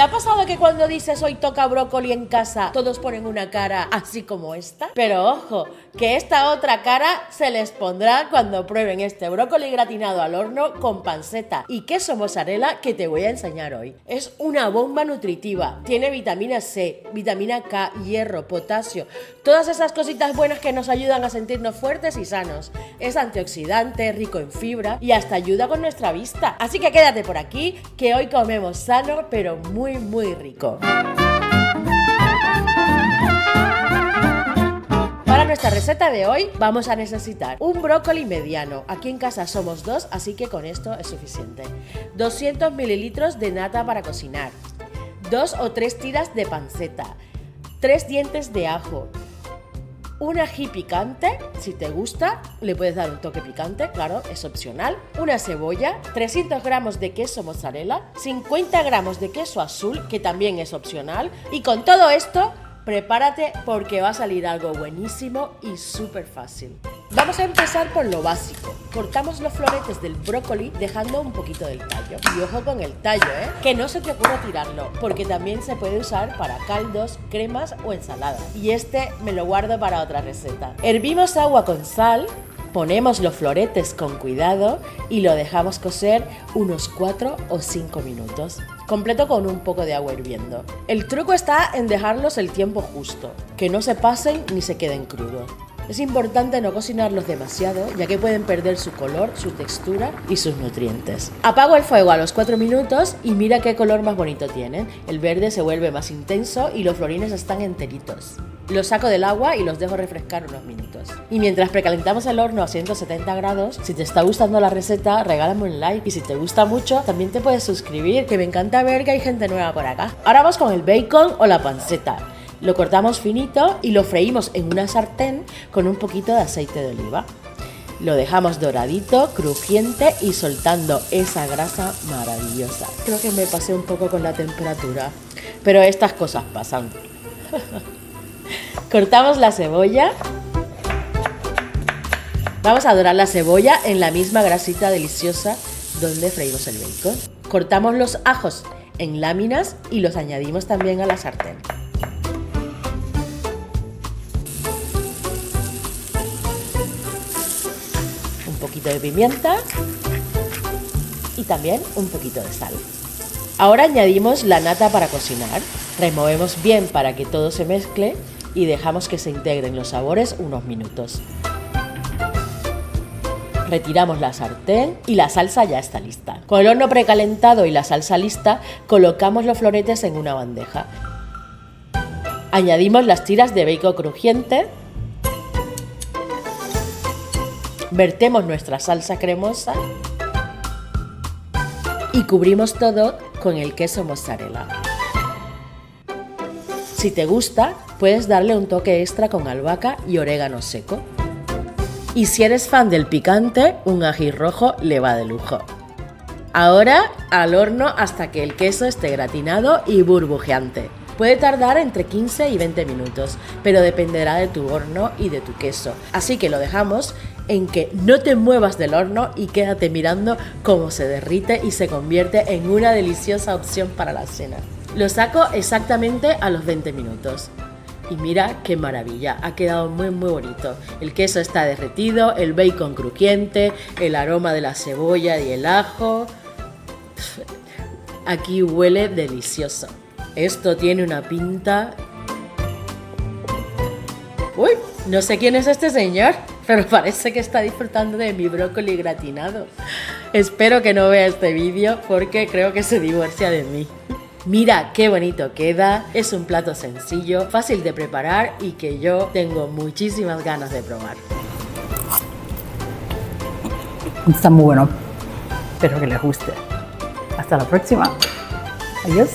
ha pasado que cuando dices hoy toca brócoli en casa, todos ponen una cara así como esta? Pero ojo, que esta otra cara se les pondrá cuando prueben este brócoli gratinado al horno con panceta y queso mozzarella que te voy a enseñar hoy. Es una bomba nutritiva, tiene vitamina C, vitamina K, hierro, potasio, todas esas cositas buenas que nos ayudan a sentirnos fuertes y sanos. Es antioxidante, rico en fibra y hasta ayuda con nuestra vista. Así que quédate por aquí, que hoy comemos sano pero muy rico. Para nuestra receta de hoy vamos a necesitar un brócoli mediano. Aquí en casa somos 2, así que con esto es suficiente. 200 mililitros de nata para cocinar, 2 o 3 tiras de panceta, 3 dientes de ajo, un ají picante, si te gusta, le puedes dar un toque picante, claro, es opcional. Una cebolla, 300 gramos de queso mozzarella, 50 gramos de queso azul, que también es opcional. Y con todo esto, prepárate porque va a salir algo buenísimo y súper fácil. Vamos a empezar por lo básico. Cortamos los floretes del brócoli dejando un poquito del tallo. Y ojo con el tallo, que no se te ocurra tirarlo, porque también se puede usar para caldos, cremas o ensaladas. Y este me lo guardo para otra receta. Hervimos agua con sal, ponemos los floretes con cuidado y lo dejamos cocer unos 4 o 5 minutos. Completo con un poco de agua hirviendo. El truco está en dejarlos el tiempo justo, que no se pasen ni se queden crudos. Es importante no cocinarlos demasiado, ya que pueden perder su color, su textura y sus nutrientes. Apago el fuego a los 4 minutos y mira qué color más bonito tienen. El verde se vuelve más intenso y los florines están enteritos. Los saco del agua y los dejo refrescar unos minutos. Y mientras precalentamos el horno a 170 grados, si te está gustando la receta, regálame un like. Y si te gusta mucho, también te puedes suscribir, que me encanta ver que hay gente nueva por acá. Ahora vamos con el bacon o la panceta. Lo cortamos finito y lo freímos en una sartén con un poquito de aceite de oliva. Lo dejamos doradito, crujiente y soltando esa grasa maravillosa. Creo que me pasé un poco con la temperatura, pero estas cosas pasan. Cortamos la cebolla. Vamos a dorar la cebolla en la misma grasita deliciosa donde freímos el bacon. Cortamos los ajos en láminas y los añadimos también a la sartén. Un poquito de pimienta y también un poquito de sal. Ahora añadimos la nata para cocinar. Removemos bien para que todo se mezcle y dejamos que se integren los sabores unos minutos. Retiramos la sartén y la salsa ya está lista. Con el horno precalentado y la salsa lista, colocamos los floretes en una bandeja. Añadimos las tiras de bacon crujiente. Vertemos nuestra salsa cremosa y cubrimos todo con el queso mozzarella. Si te gusta, puedes darle un toque extra con albahaca y orégano seco. Y si eres fan del picante, un ají rojo le va de lujo. Ahora al horno hasta que el queso esté gratinado y burbujeante. Puede tardar entre 15 y 20 minutos, pero dependerá de tu horno y de tu queso. Así que lo dejamos en que no te muevas del horno y quédate mirando cómo se derrite y se convierte en una deliciosa opción para la cena. Lo saco exactamente a los 20 minutos. Y mira qué maravilla, ha quedado muy bonito. El queso está derretido, el bacon crujiente, el aroma de la cebolla y el ajo. Aquí huele delicioso. Esto tiene una pinta... Uy, no sé quién es este señor, pero parece que está disfrutando de mi brócoli gratinado. Espero que no vea este vídeo porque creo que se divorcia de mí. Mira qué bonito queda, es un plato sencillo, fácil de preparar y que yo tengo muchísimas ganas de probar. Está muy bueno, espero que les guste. Hasta la próxima. Adiós.